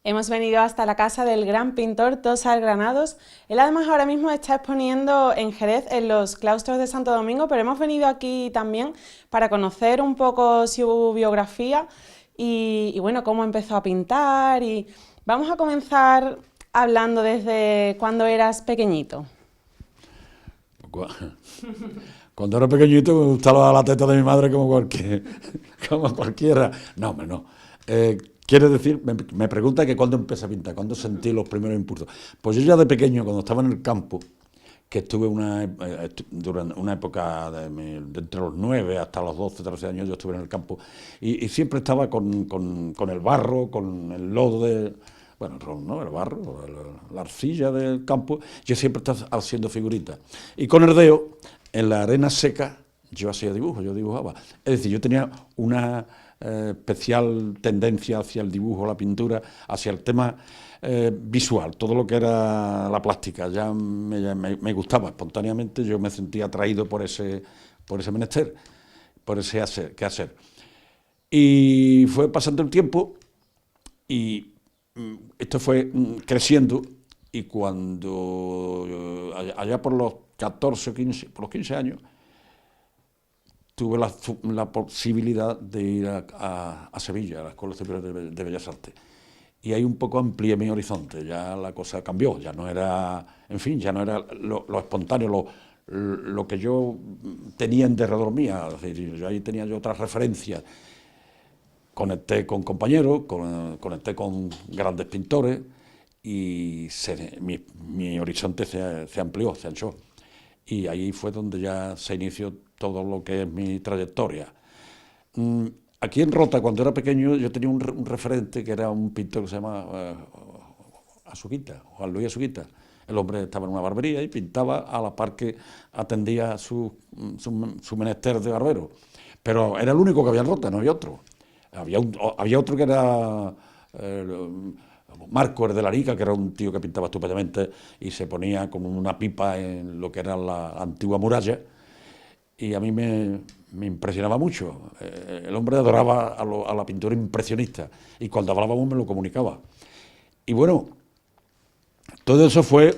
Hemos venido hasta la casa del gran pintor Tosar Granados. Él además ahora mismo está exponiendo en Jerez, en los claustros de Santo Domingo, pero hemos venido aquí también para conocer un poco su biografía y bueno, cómo empezó a pintar. Y vamos a comenzar hablando desde cuando eras pequeñito. Cuando era pequeñito me gustaba la teta de mi madre como cualquiera. No, hombre, no. Quiere decir, me pregunta que cuándo empecé a pintar, cuándo sentí los primeros impulsos. Pues yo ya de pequeño, cuando estaba en el campo, que estuve durante una época de entre los 9 hasta los 12, 13 años, yo estuve en el campo, y siempre estaba con el barro, con el lodo el barro, la arcilla del campo, yo siempre estaba haciendo figuritas. Y con el dedo, en la arena seca, yo hacía dibujos, yo dibujaba. Es decir, yo tenía una especial tendencia hacia el dibujo, la pintura, hacia el tema visual, todo lo que era la plástica, ya me gustaba espontáneamente, yo me sentía atraído por ese menester, por ese quehacer. Y fue pasando el tiempo y esto fue creciendo, y cuando allá por los 14 o 15, por los 15 años, tuve la posibilidad de ir a Sevilla, a la Escuela Superior de Bellas Artes. Y ahí un poco amplié mi horizonte, ya la cosa cambió, ya no era, en fin, ya no era lo espontáneo, lo que yo tenía en derredor mía. Es decir, yo ahí tenía otras referencias. Conecté con compañeros, conecté con grandes pintores y mi horizonte se amplió, se anchó. Y ahí fue donde ya se inició todo lo que es mi trayectoria. Aquí en Rota, cuando era pequeño, yo tenía un referente que era un pintor que se llama Azuquita, Juan Luis Azuquita. El hombre estaba en una barbería y pintaba a la par que atendía su menester de barbero. Pero era el único que había en Rota, no había otro. Había otro que era Marco, el de la Arica, que era un tío que pintaba estupendamente y se ponía como una pipa en lo que era la antigua muralla, y a mí me impresionaba mucho. El hombre adoraba a la pintura impresionista y cuando hablábamos me lo comunicaba. Y bueno, todo eso fue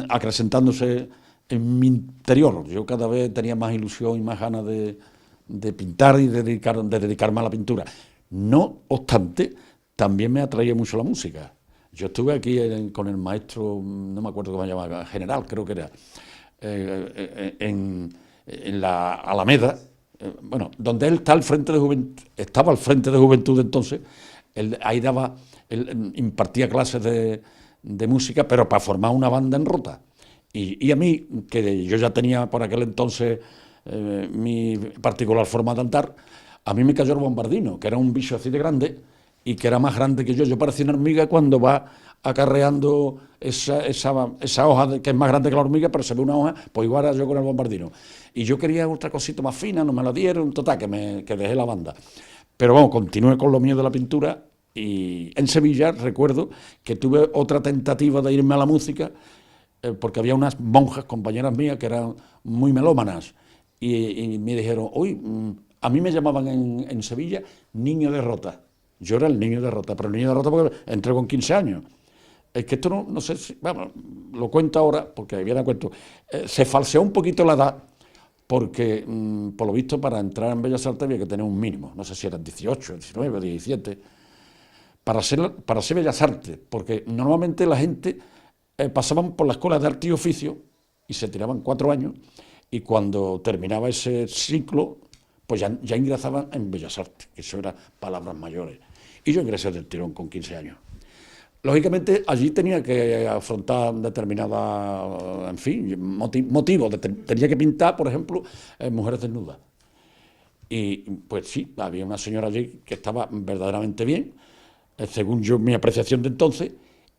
acrecentándose en mi interior. Yo cada vez tenía más ilusión y más ganas de pintar y de dedicarme a la pintura. No obstante, también me atraía mucho la música. Yo estuve aquí con el maestro, no me acuerdo cómo se llamaba, General, creo que era, en la Alameda, donde él estaba al frente de Juventud entonces. Él impartía clases de música, pero para formar una banda en Rota. Y a mí, que yo ya tenía por aquel entonces mi particular forma de cantar, a mí me cayó el bombardino, que era un bicho así de grande y que era más grande que yo. Yo parecía una hormiga cuando va acarreando esa hoja que es más grande que la hormiga, pero se ve una hoja, pues igual era yo con el bombardino. Y yo quería otra cosita más fina, no me la dieron, total, que dejé la banda. Pero vamos, continué con lo mío de la pintura, y en Sevilla recuerdo que tuve otra tentativa de irme a la música, porque había unas monjas, compañeras mías, que eran muy melómanas, y me dijeron, uy, a mí me llamaban en Sevilla niño de Rota. Yo era el niño de Rota, pero el niño de Rota porque entré con 15 años. Es que esto no sé si, bueno, lo cuento ahora, porque viene a cuento. Se falseó un poquito la edad, porque por lo visto para entrar en Bellas Artes había que tener un mínimo, no sé si eran 18, 19, 17, para ser Bellas Artes, porque normalmente la gente pasaban por la Escuela de Arte y Oficio y se tiraban 4 años, y cuando terminaba ese ciclo, pues ya ingresaban en Bellas Artes, que eso eran palabras mayores. Y yo ingresé del tirón con 15 años. Lógicamente, allí tenía que afrontar determinadas, en fin, motivos. Tenía que pintar, por ejemplo, mujeres desnudas. Y pues sí, había una señora allí que estaba verdaderamente bien, según mi apreciación de entonces,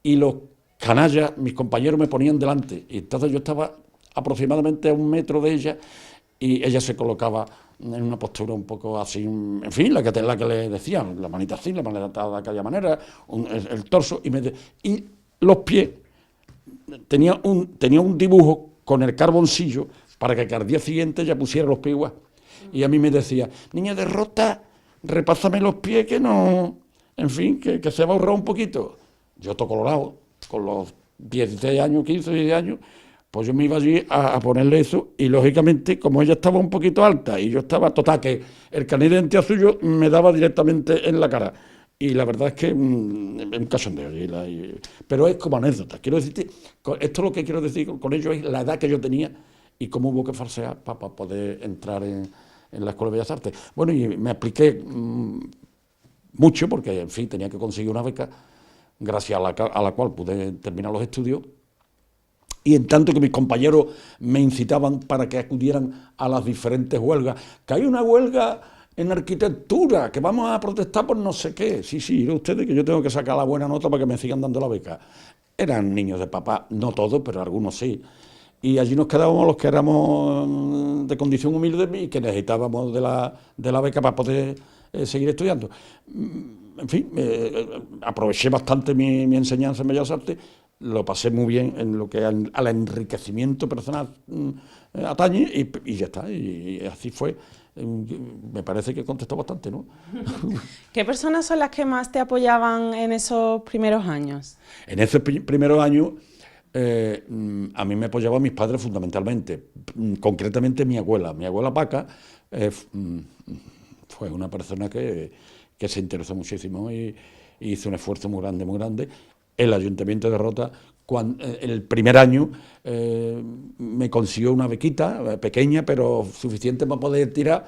y los canallas, mis compañeros, me ponían delante. Y entonces yo estaba aproximadamente a 1 metro de ella, y ella se colocaba en una postura un poco así, en fin, la que le decían, la manita así, la manita de aquella manera, el torso, y los pies, tenía un dibujo con el carboncillo para que al día siguiente ya pusiera los pies igual. Y a mí me decía, niña de Rota, repásame los pies que no, en fin, que se va a ahorrar un poquito. Yo todo colorado, con los 16 años, 15, 16 años, pues yo me iba allí a ponerle eso, y lógicamente, como ella estaba un poquito alta y yo estaba, total, que el carnet de identidad suyo me daba directamente en la cara. Y la verdad es que es un cachondeo. Pero es como anécdota. Quiero decirte, esto lo que quiero decir con ello es la edad que yo tenía y cómo hubo que falsear para poder entrar en la Escuela de Bellas Artes. Bueno, y me apliqué mucho, porque, en fin, tenía que conseguir una beca, gracias a la cual pude terminar los estudios. Y en tanto que mis compañeros me incitaban para que acudieran a las diferentes huelgas, que hay una huelga en arquitectura, que vamos a protestar por no sé qué. Sí, miren ustedes que yo tengo que sacar la buena nota para que me sigan dando la beca. Eran niños de papá, no todos, pero algunos sí. Y allí nos quedábamos los que éramos de condición humilde y que necesitábamos de la beca para poder seguir estudiando. En fin, aproveché bastante mi enseñanza en Bellas Artes, lo pasé muy bien en lo que al enriquecimiento personal atañe, y ya está, y así fue. Me parece que contestó bastante, ¿no? ¿Qué personas son las que más te apoyaban en esos primeros años? En esos primeros años, a mí me apoyaban mis padres fundamentalmente, concretamente mi abuela. Mi abuela Paca fue una persona que se interesó muchísimo y hizo un esfuerzo muy grande, muy grande. El Ayuntamiento de Rota, el primer año, me consiguió una bequita pequeña, pero suficiente para poder tirar.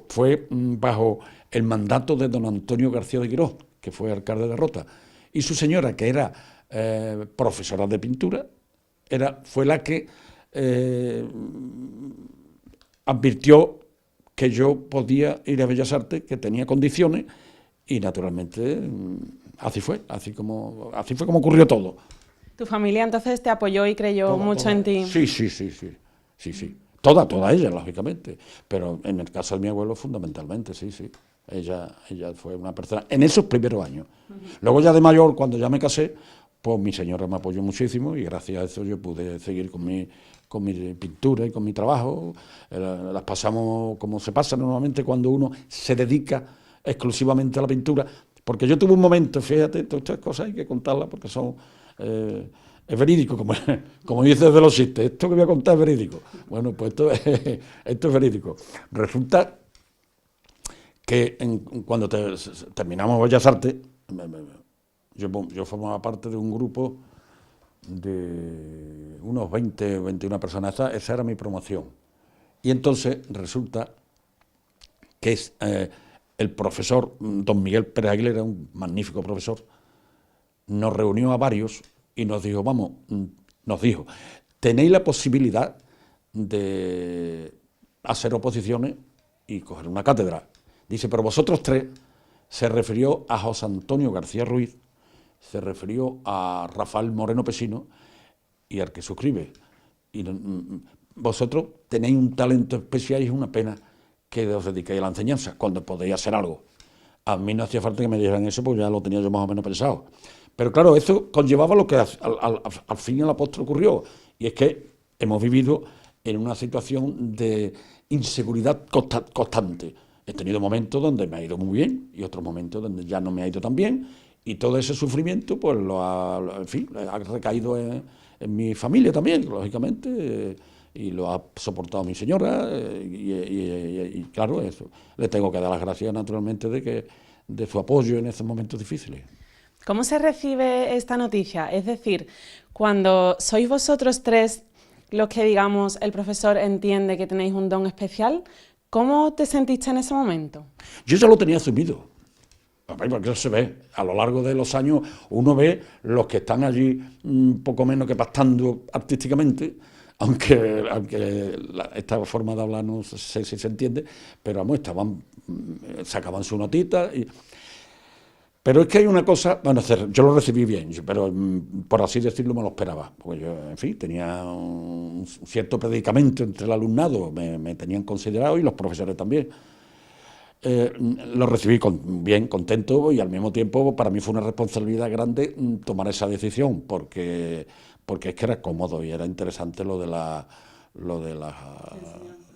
Fue bajo el mandato de don Antonio García de Quirós, que fue alcalde de Rota, y su señora, que era profesora de pintura, fue la que advirtió que yo podía ir a Bellas Artes, que tenía condiciones, y naturalmente así fue como ocurrió todo. ¿Tu familia entonces te apoyó y creyó mucho en ti? Sí. Toda ella, lógicamente, pero en el caso de mi abuelo fundamentalmente, sí. Ella fue una persona, en esos primeros años. Luego ya de mayor, cuando ya me casé, pues mi señora me apoyó muchísimo y gracias a eso yo pude seguir con mi pintura y con mi trabajo. Las pasamos como se pasa normalmente cuando uno se dedica exclusivamente a la pintura, porque yo tuve un momento, fíjate, todas estas cosas hay que contarlas porque son... es verídico, como dices de los chistes, esto que voy a contar es verídico. Bueno, pues esto es verídico. Resulta que cuando terminamos Bellas Artes, yo formaba parte de un grupo de unos 20 o 21 personas, esa era mi promoción. Y entonces resulta que el profesor, don Miguel Pérez Aguilera, un magnífico profesor, nos reunió a varios y nos dijo, tenéis la posibilidad de hacer oposiciones y coger una cátedra. Dice, pero vosotros tres, se refirió a José Antonio García Ruiz, se refirió a Rafael Moreno Pesino y al que suscribe. Y vosotros tenéis un talento especial y es una pena que os dediquéis a la enseñanza, cuando podéis hacer algo. A mí no hacía falta que me dijeran eso, porque ya lo tenía yo más o menos pensado. Pero claro, eso conllevaba lo que al fin y a la postre ocurrió, y es que hemos vivido en una situación de inseguridad constante. He tenido momentos donde me ha ido muy bien y otros momentos donde ya no me ha ido tan bien, y todo ese sufrimiento pues ha recaído en mi familia también, lógicamente, y lo ha soportado mi señora, y claro, eso le tengo que dar las gracias naturalmente de su apoyo en esos momentos difíciles. ¿Cómo se recibe esta noticia? Es decir, cuando sois vosotros tres los que, digamos, el profesor entiende que tenéis un don especial, ¿cómo te sentiste en ese momento? Yo ya lo tenía asumido, porque eso se ve, a lo largo de los años uno ve los que están allí poco menos que pastando artísticamente, aunque esta forma de hablar no sé si se entiende, pero vamos, sacaban su notita. Pero es que hay una cosa, bueno, yo lo recibí bien, pero por así decirlo me lo esperaba, porque yo, en fin, tenía un cierto predicamento entre el alumnado, me tenían considerado y los profesores también. Lo recibí bien, contento, y al mismo tiempo para mí fue una responsabilidad grande tomar esa decisión, porque es que era cómodo y era interesante lo de la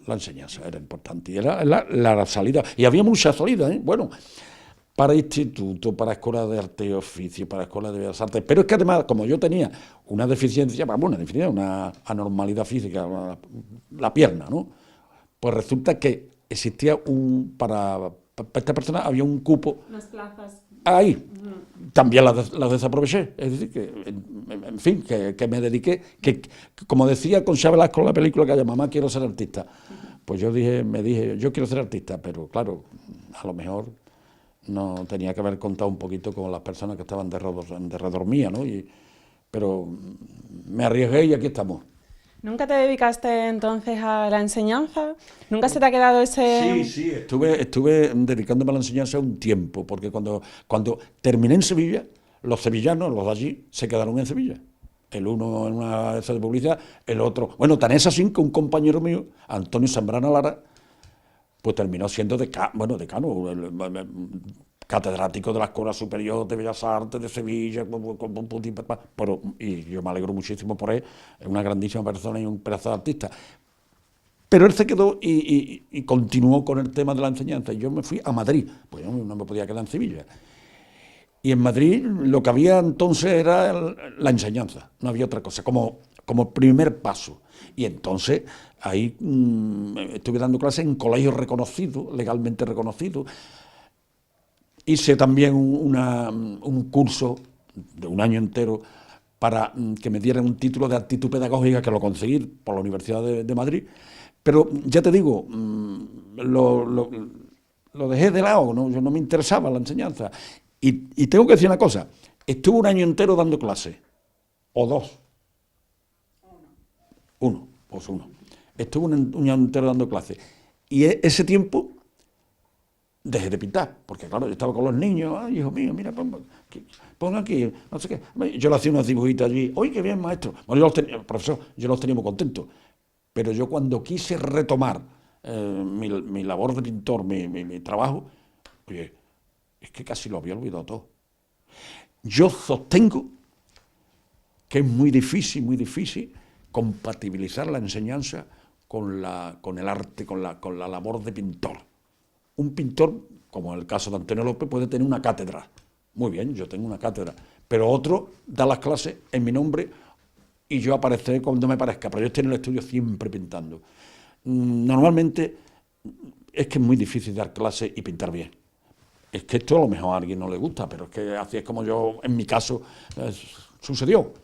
enseñanza, era importante, y era la salida, y había muchas salidas, ¿eh? Bueno, para instituto, para escuela de arte y oficio, para escuela de bellas artes, pero es que además, como yo tenía una deficiencia, una anormalidad física, la pierna, ¿no? Pues resulta que existía para esta persona había un cupo. Las plazas. Ahí. También las desaproveché. Es decir, que, en fin, que me dediqué, que como decía Concha Velasco en la película que llama Mamá, quiero ser artista. Pues me dije, yo quiero ser artista, pero claro, a lo mejor no tenía que haber contado un poquito con las personas que estaban alrededor mía, ¿no? Pero me arriesgué y aquí estamos. ¿Nunca te dedicaste entonces a la enseñanza? ¿Nunca se te ha quedado ese...? Sí, estuve dedicándome a la enseñanza un tiempo, porque cuando terminé en Sevilla, los sevillanos, los de allí, se quedaron en Sevilla. El uno en una de esas de publicidad, el otro... Bueno, tan es así que un compañero mío, Antonio Zambrana Lara, pues terminó siendo decano, catedrático de la Escuela Superior de Bellas Artes de Sevilla, y yo me alegro muchísimo por él, es una grandísima persona y un pedazo de artista. Pero él se quedó y continuó con el tema de la enseñanza, y yo me fui a Madrid, pues yo no me podía quedar en Sevilla. Y en Madrid lo que había entonces era la enseñanza, no había otra cosa, como primer paso. Y entonces ahí estuve dando clases en colegios reconocidos, legalmente reconocidos. Hice también un curso de un año entero para que me dieran un título de aptitud pedagógica, que lo conseguí por la Universidad de Madrid. Pero ya te digo, lo dejé de lado, ¿no? Yo no me interesaba la enseñanza. Y tengo que decir una cosa, estuve un año entero dando clases, o dos. Uno. Estuve un año entero dando clases. Y ese tiempo dejé de pintar, porque claro, yo estaba con los niños, ay, hijo mío, mira, pon aquí, no sé qué. Yo le hacía unos dibujitos allí, oye, qué bien, maestro. Bueno, profesor, yo los tenía muy contentos. Pero yo cuando quise retomar mi labor de pintor, mi trabajo, oye, es que casi lo había olvidado todo. Yo sostengo que es muy difícil compatibilizar la enseñanza con el arte, con la labor de pintor. Un pintor, como en el caso de Antonio López, puede tener una cátedra. Muy bien, yo tengo una cátedra. Pero otro da las clases en mi nombre y yo apareceré cuando me parezca. Pero yo estoy en el estudio siempre pintando. Normalmente es que es muy difícil dar clases y pintar bien. Es que esto a lo mejor a alguien no le gusta, pero es que así es como yo, en mi caso, sucedió.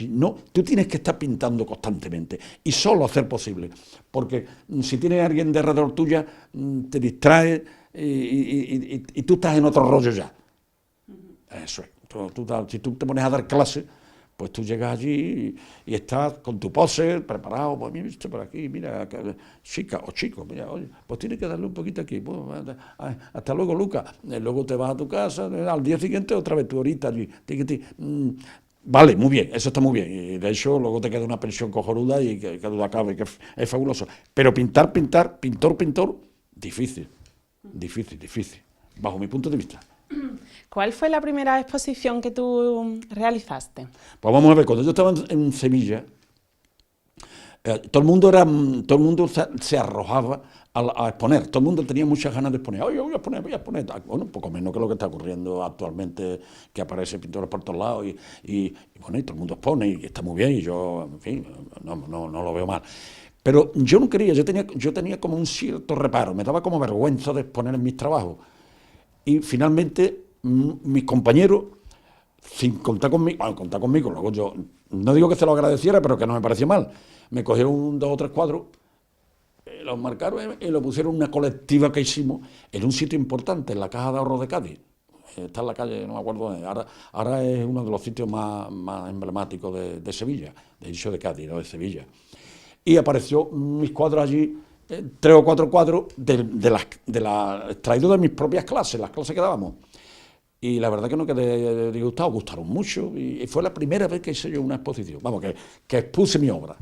No, tú tienes que estar pintando constantemente y solo hacer posible, porque si tienes a alguien de alrededor tuya, te distrae y tú estás en otro rollo ya. Eso es. Si tú te pones a dar clases, pues tú llegas allí y estás con tu pose, preparado, pues mira, esto por aquí, mira, chica o chico, mira, oye, pues tienes que darle un poquito aquí, pues, hasta luego, Lucas. Luego te vas a tu casa, al día siguiente otra vez tú ahorita allí, vale, muy bien, eso está muy bien, y de hecho luego te queda una pensión cojonuda y que duda cabe, que es fabuloso. Pero pintor, difícil, bajo mi punto de vista. ¿Cuál fue la primera exposición que tú realizaste? Pues vamos a ver, cuando yo estaba en Sevilla, todo el mundo se arrojaba a exponer, todo el mundo tenía muchas ganas de exponer. Oye, voy a exponer. Bueno, un poco menos que lo que está ocurriendo actualmente, que aparecen pintores por todos lados y bueno, y todo el mundo expone y está muy bien y yo, en fin, no lo veo mal. Pero yo no quería, yo tenía como un cierto reparo, me daba como vergüenza de exponer en mis trabajos. Y finalmente mis compañeros, sin contar conmigo, luego yo no digo que se lo agradeciera, pero que no me parecía mal, me cogieron 2 o 3 cuadros, los marcaron y lo pusieron en una colectiva que hicimos en un sitio importante, en la Caja de Ahorros de Cádiz. Está en la calle, no me acuerdo dónde, ahora es uno de los sitios más emblemáticos de Sevilla, de hecho de Cádiz, no de Sevilla. Y apareció mis cuadros allí, 3 o 4 cuadros extraídos de mis propias clases, las clases que dábamos. y la verdad que no quedé disgustado, gustaron mucho, y fue la primera vez que hice yo una exposición, vamos, que expuse mi obra,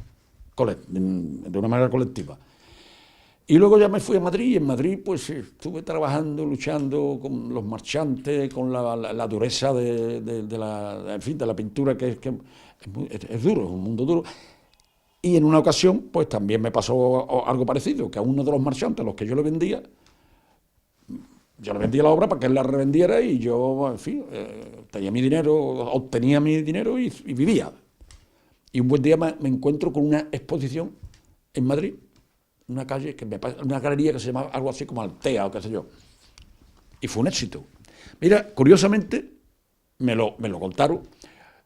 de una manera colectiva. Y luego ya me fui a Madrid, y en Madrid pues estuve trabajando, luchando con los marchantes, con la dureza en fin, de la pintura, que es duro, es un mundo duro. Y en una ocasión pues también me pasó algo parecido, que a uno de los marchantes a los que yo le vendía la obra para que él la revendiera, y yo, en fin, tenía mi dinero, obtenía mi dinero y vivía. Y un buen día me encuentro con una exposición en Madrid, una calle, una galería que se llamaba algo así como Altea o qué sé yo. Y fue un éxito. Mira, curiosamente, me lo contaron.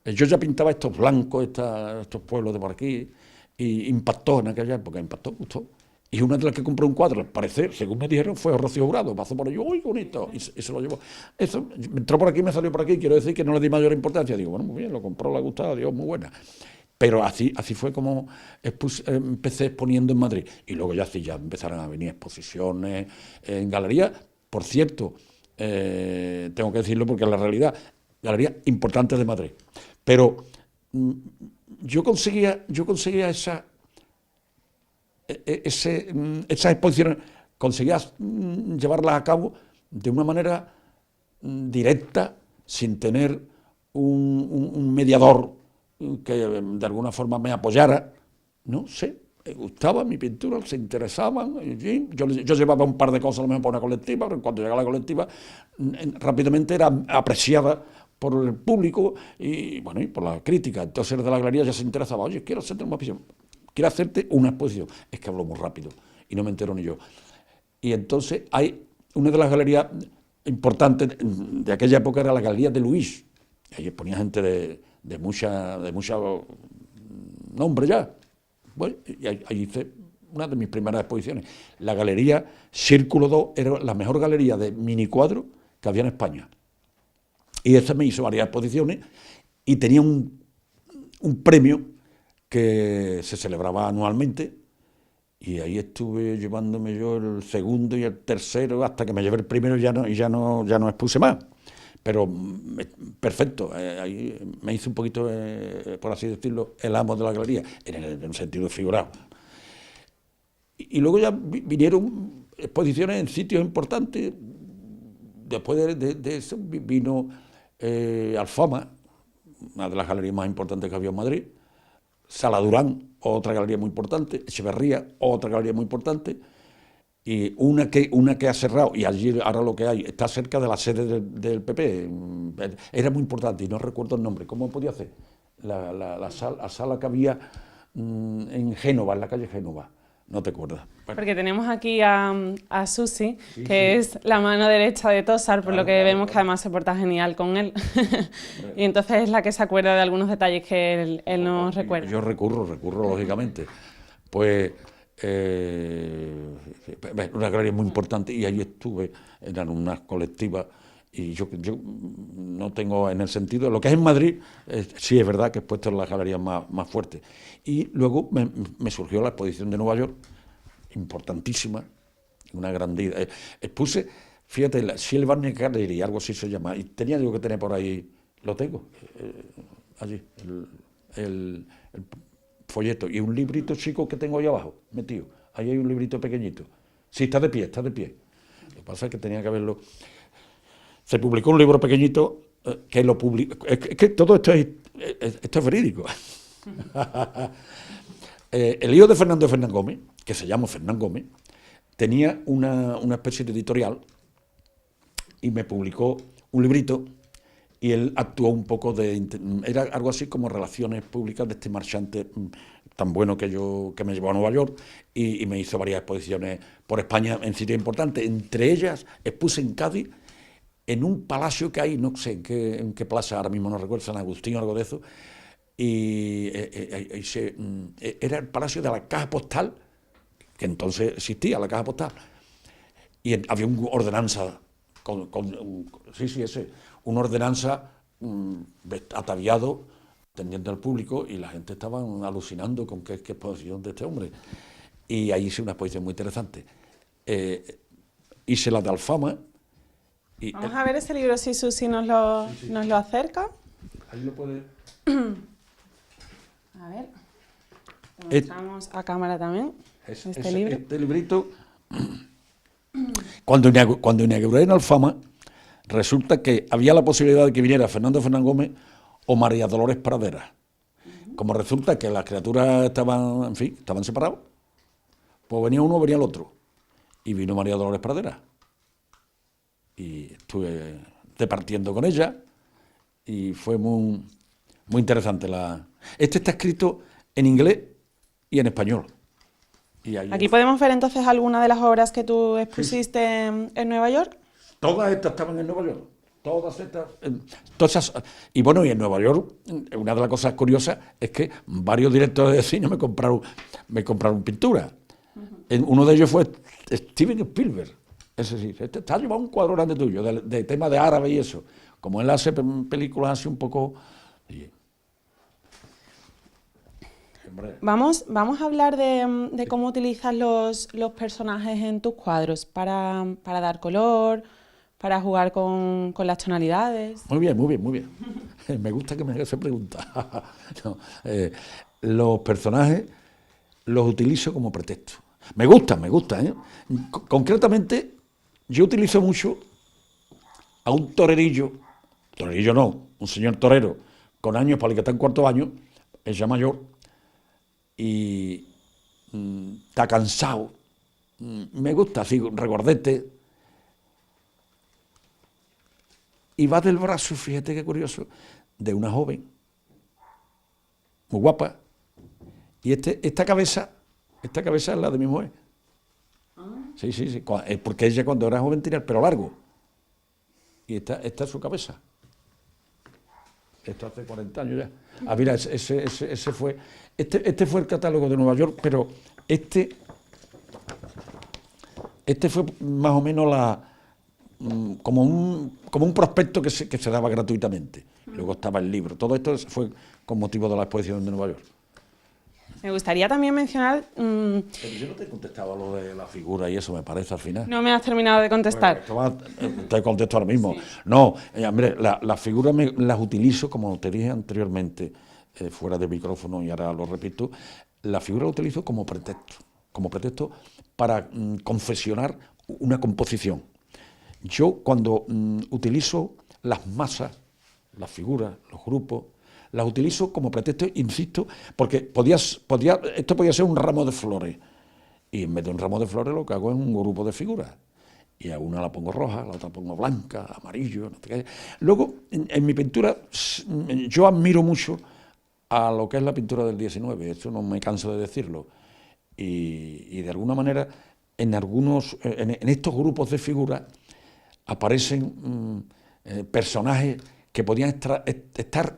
Yo ya pintaba estos blancos, estos pueblos de por aquí, y impactó en aquella época, gustó. Y una de las que compró un cuadro, al parecer, según me dijeron, fue Rocío Jurado. Pasó por allí, ¡uy, bonito! Y se lo llevó. Eso, me entró por aquí, me salió por aquí, quiero decir que no le di mayor importancia. Digo, bueno, muy bien, lo compró, le ha gustado, Dios, muy buena. Pero así fue como empecé exponiendo en Madrid. Y luego ya empezaron a venir exposiciones en galerías. Por cierto, tengo que decirlo porque en la realidad, galerías importantes de Madrid. Pero yo conseguía esas exposiciones, conseguía llevarlas a cabo de una manera directa, sin tener un mediador que de alguna forma me apoyara. No sé, me gustaba mi pintura, se interesaban. Yo llevaba un par de cosas a lo mejor para una colectiva, pero cuando llegaba a la colectiva rápidamente era apreciada por el público y bueno, y por la crítica. Entonces de la galería ya se interesaba, oye, quiero hacerte una exposición. Es que hablo muy rápido y no me entero ni yo. Y entonces hay una de las galerías importantes de aquella época, era la Galería de Luis. Y ahí exponía gente de mucha nombre ya. Bueno, y ahí hice una de mis primeras exposiciones. La Galería Círculo 2 era la mejor galería de minicuadros que había en España. Y esta me hizo varias exposiciones y tenía un premio que se celebraba anualmente, y ahí estuve llevándome yo el segundo y el tercero hasta que me llevé el primero, y ya no expuse más. Pero perfecto, ahí me hice un poquito, por así decirlo, el amo de la galería, en un sentido figurado. Y luego ya vinieron exposiciones en sitios importantes. Después de eso vino Alfama, una de las galerías más importantes que había en Madrid, Sala Durán, otra galería muy importante, Echeverría, otra galería muy importante, y una que ha cerrado, y allí ahora lo que hay está cerca de la sede del PP. Era muy importante y no recuerdo el nombre. ¿Cómo podía hacer? La sala que había en Génova, en la calle Génova. No te acuerdas. Bueno. Porque tenemos aquí a Susi, que es la mano derecha de Tosar, por lo que vemos que además se porta genial con él. Y entonces es la que se acuerda de algunos detalles que él nos recuerda. Yo recurro, lógicamente. Pues una galería muy importante, y ahí estuve, eran unas colectivas, y yo no tengo, en el sentido, lo que es en Madrid, sí es verdad que he puesto en las galerías más fuertes. Y luego me surgió la exposición de Nueva York, importantísima, una grandísima. Expuse, fíjate, la Silver Gallery, algo así se llama, y tenía que tener por ahí, lo tengo, allí, el folleto, y un librito chico que tengo ahí abajo, metido. Ahí hay un librito pequeñito. Sí, está de pie. Lo que pasa es que tenía que haberlo. Se publicó un libro pequeñito que lo publicó. Es que todo esto es verídico. El hijo de Fernando Gómez, que se llama Fernán Gómez, tenía una especie de editorial y me publicó un librito, y él actuó un poco era algo así como relaciones públicas de este marchante tan bueno que me llevó a Nueva York, y me hizo varias exposiciones por España en sitios importantes. Entre ellas expuse en Cádiz, en un palacio que hay, no sé en qué plaza, ahora mismo no recuerdo, San Agustín o algo de eso, y era el palacio de la Caja Postal, que entonces existía la Caja Postal, y había una ordenanza, una ordenanza ataviado, atendiendo al público, y la gente estaba alucinando con qué exposición de este hombre. Y ahí hice una exposición muy interesante. Hice la de Alfama, Y Vamos a ver ese libro si Susi nos lo acerca. ahí lo puede... A ver, lo mostramos a cámara también, este libro. Este librito, cuando inauguré en Alfama, resulta que había la posibilidad de que viniera Fernando Fernán Gómez o María Dolores Praderas. Como resulta que las criaturas estaban, en fin, estaban separados, pues venía uno, venía el otro. Y vino María Dolores Praderas. Y estuve departiendo con ella y fue muy interesante. Este está escrito en inglés y en español. Y Aquí podemos ver entonces alguna de las obras que tú expusiste en Nueva York. Todas estas estaban en Nueva York. Todas estas. Y bueno, y en Nueva York, una de las cosas curiosas es que varios directores de cine me compraron pintura. Uno de ellos fue Steven Spielberg. Es decir, este está llevando un cuadro grande tuyo, de tema de árabe y eso. Como él hace películas así un poco... Vamos a hablar de cómo utilizas los personajes en tus cuadros para dar color, para jugar con las tonalidades. Muy bien, muy bien, muy bien. Me gusta que me hagas esa pregunta. No, los personajes los utilizo como pretexto. Me gustan, ¿eh? Concretamente, yo utilizo mucho a un torerillo no, un señor torero con años, para el que está en cuarto año, es ya mayor, y está cansado. Me gusta así, regordete. Y va del brazo, fíjate qué curioso, de una joven, muy guapa, y esta cabeza es la de mi mujer. Sí, porque ella cuando era joven tenía el pelo largo, y esta es su cabeza. Esto hace 40 años ya. Ah, mira, ese fue... Este fue el catálogo de Nueva York, pero este fue más o menos como un prospecto que se daba gratuitamente. Luego estaba el libro. Todo esto fue con motivo de la exposición de Nueva York. Me gustaría también mencionar... Pero yo no te he contestado lo de la figura y eso, me parece, al final. No me has terminado de contestar. Te contesto ahora mismo. Sí. No, hombre, las figuras las utilizo, como te dije anteriormente, fuera de micrófono, y ahora lo repito, la figura la utilizo como pretexto para confeccionar una composición. Yo cuando utilizo las masas, las figuras, los grupos, las utilizo como pretexto, insisto, porque esto podía ser un ramo de flores, y en vez de un ramo de flores lo que hago es un grupo de figuras, y a una la pongo roja, a la otra pongo blanca, amarillo, no sé qué. Luego, en mi pintura, yo admiro mucho a lo que es la pintura del 19, eso no me canso de decirlo, y de alguna manera, en estos grupos de figuras, aparecen personajes que podían estar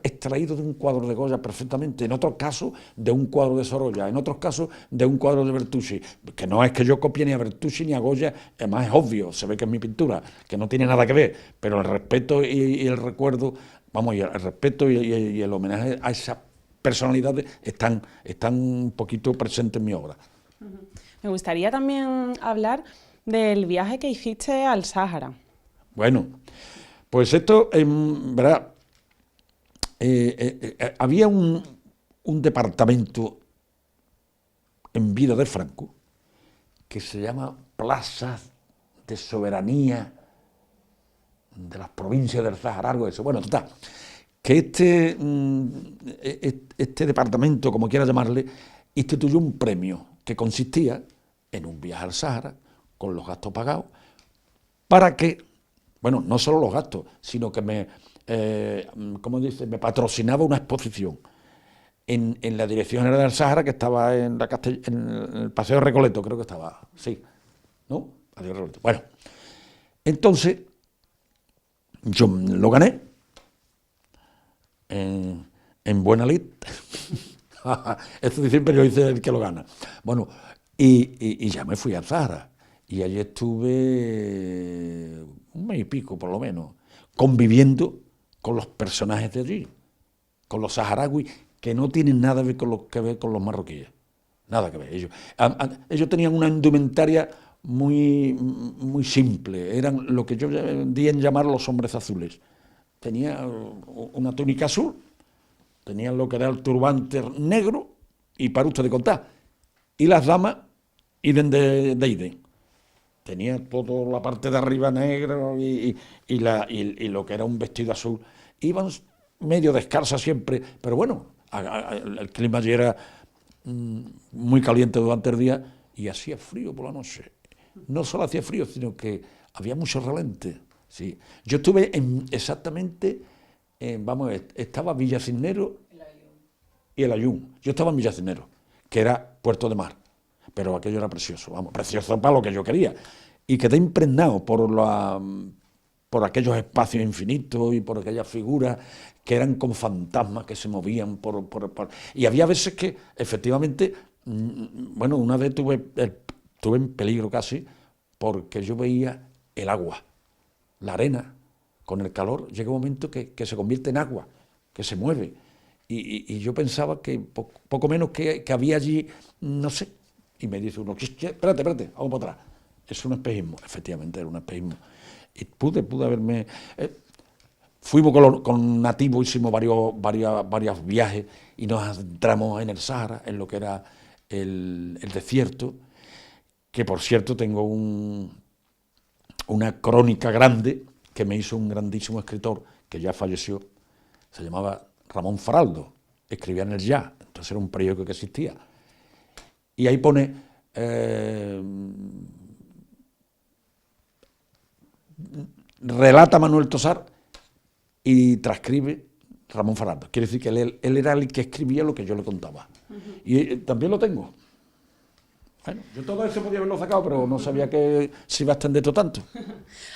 extraídos de un cuadro de Goya perfectamente, en otros casos de un cuadro de Sorolla, en otros casos de un cuadro de Bertucci, que no es que yo copie ni a Bertucci ni a Goya, además es obvio, se ve que es mi pintura, que no tiene nada que ver, pero el respeto y el recuerdo, y el respeto y el homenaje a esas personalidades están un poquito presentes en mi obra. Me gustaría también hablar del viaje que hiciste al Sáhara. Bueno, pues esto, ¿verdad? Había un departamento en vida de Franco que se llama Plaza de Soberanía de las Provincias del Sáhara, algo de eso. Bueno, total, que este departamento, como quiera llamarle, instituyó un premio que consistía en un viaje al Sáhara con los gastos pagados para que, bueno, no solo los gastos, sino que me patrocinaba una exposición en la Dirección General del Sáhara, que estaba en el Paseo de Recoleto, creo que estaba, sí, ¿no? Paseo de Recoleto. Bueno, entonces, yo lo gané en buena lid. Esto siempre yo hice el que lo gana. Bueno, y ya me fui al Sáhara. Y allí estuve un mes y pico, por lo menos, conviviendo con los personajes de allí, con los saharauis, que no tienen nada que ver con los marroquíes. Nada que ver. Ellos tenían una indumentaria muy simple, eran lo que yo di en llamar los hombres azules. Tenía una túnica azul, tenían lo que era el turbante negro, y para usted de contar. Y las damas, idem de idem. Tenía toda la parte de arriba negro y lo que era un vestido azul. Iban medio descalzas siempre, pero bueno, el clima allí era muy caliente durante el día y hacía frío por la noche. No solo hacía frío, sino que había mucho relente. Sí. Yo estuve exactamente, estaba Villa Cisneros y el Ayun. Yo estaba en Villa Cisneros, que era Puerto de Mar, pero aquello era precioso, vamos, precioso para lo que yo quería. Y quedé impregnado por aquellos espacios infinitos y por aquellas figuras que eran como fantasmas que se movían y había veces que, efectivamente, bueno, una vez estuve en peligro casi, porque yo veía el agua, la arena, con el calor, llega un momento que se convierte en agua, que se mueve. Y yo pensaba que poco menos que había allí, no sé, y me dice uno, espérate, vamos para atrás. Es un espejismo, efectivamente era un espejismo. Y pude haberme... fuimos con nativos, hicimos varios viajes y nos entramos en el Sahara, en lo que era el desierto, que por cierto tengo una crónica grande que me hizo un grandísimo escritor que ya falleció, se llamaba Ramón Faraldo, escribía en el Ya, entonces era un periódico que existía. Y ahí pone, relata Manuel Tosar y transcribe Ramón Faraldo. Quiere decir que él era el que escribía lo que yo le contaba. Y también lo tengo. Bueno, yo todo eso podía haberlo sacado, pero no sabía que se iba a extender todo tanto.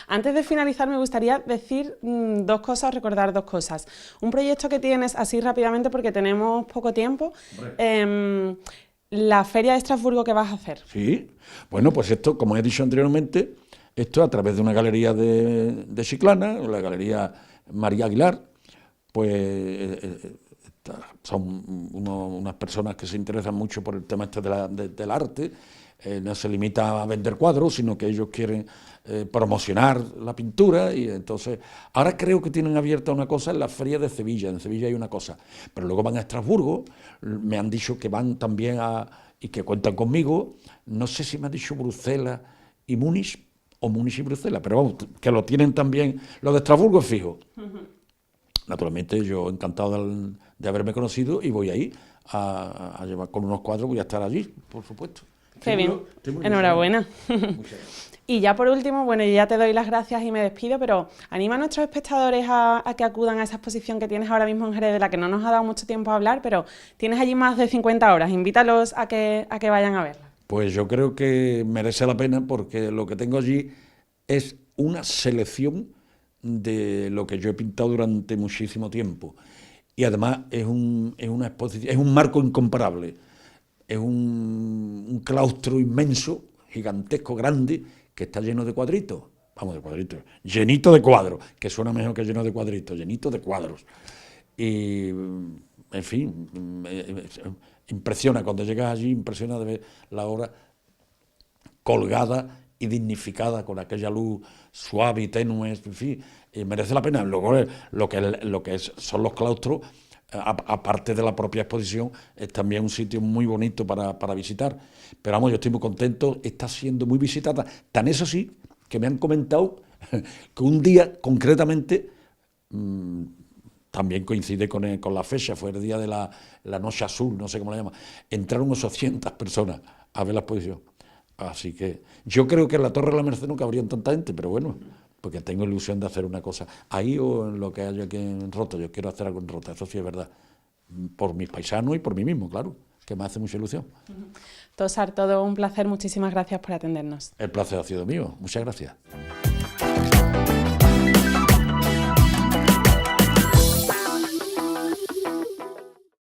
Antes de finalizar, me gustaría decir dos cosas, recordar dos cosas. Un proyecto que tienes, así rápidamente, porque tenemos poco tiempo, la Feria de Estrasburgo que vas a hacer. Sí, bueno, pues esto, como he dicho anteriormente, esto a través de una galería de Chiclana, la Galería María Aguilar, pues son unas personas que se interesan mucho por el tema este del arte. No se limita a vender cuadros, sino que ellos quieren promocionar la pintura, y entonces ahora creo que tienen abierta una cosa en la Feria de Sevilla. En Sevilla hay una cosa, pero luego van a Estrasburgo, me han dicho que van también y que cuentan conmigo, no sé si me han dicho Bruselas y Múnich, o Múnich y Bruselas, pero vamos, que lo tienen también, lo de Estrasburgo es fijo. Naturalmente yo encantado de haberme conocido y voy ahí a llevar con unos cuadros, voy a estar allí, por supuesto. Qué bien, enhorabuena. Y ya por último, bueno, yo ya te doy las gracias y me despido, pero anima a nuestros espectadores a que acudan a esa exposición que tienes ahora mismo en Jerez, de la que no nos ha dado mucho tiempo a hablar, pero tienes allí más de 50 horas, invítalos a que vayan a verla. Pues yo creo que merece la pena, porque lo que tengo allí es una selección de lo que yo he pintado durante muchísimo tiempo, y además es una exposición, es un marco incomparable, es un claustro inmenso, gigantesco, grande, que está lleno de cuadritos, vamos, de cuadritos, llenito de cuadros, que suena mejor que lleno de cuadritos, llenito de cuadros. Y, en fin, impresiona, cuando llegas allí, impresiona de ver la obra colgada y dignificada con aquella luz suave y tenue, en fin, y merece la pena. Luego lo que son los claustros, aparte de la propia exposición, es también un sitio muy bonito para visitar. Pero vamos, yo estoy muy contento, está siendo muy visitada, tan eso sí, que me han comentado que un día concretamente, también coincide con la fecha, fue el día de la Noche Azul, no sé cómo la llama, entraron unos 800 personas a ver la exposición. Así que yo creo que en la Torre de la Merced no cabrían tanta gente, pero bueno, porque tengo ilusión de hacer una cosa ahí o en lo que haya aquí en Rota. Yo quiero hacer algo en Rota, eso sí es verdad, por mis paisanos y por mí mismo, claro, que me hace mucha ilusión. Tosar, todo un placer, muchísimas gracias por atendernos. El placer ha sido mío, muchas gracias.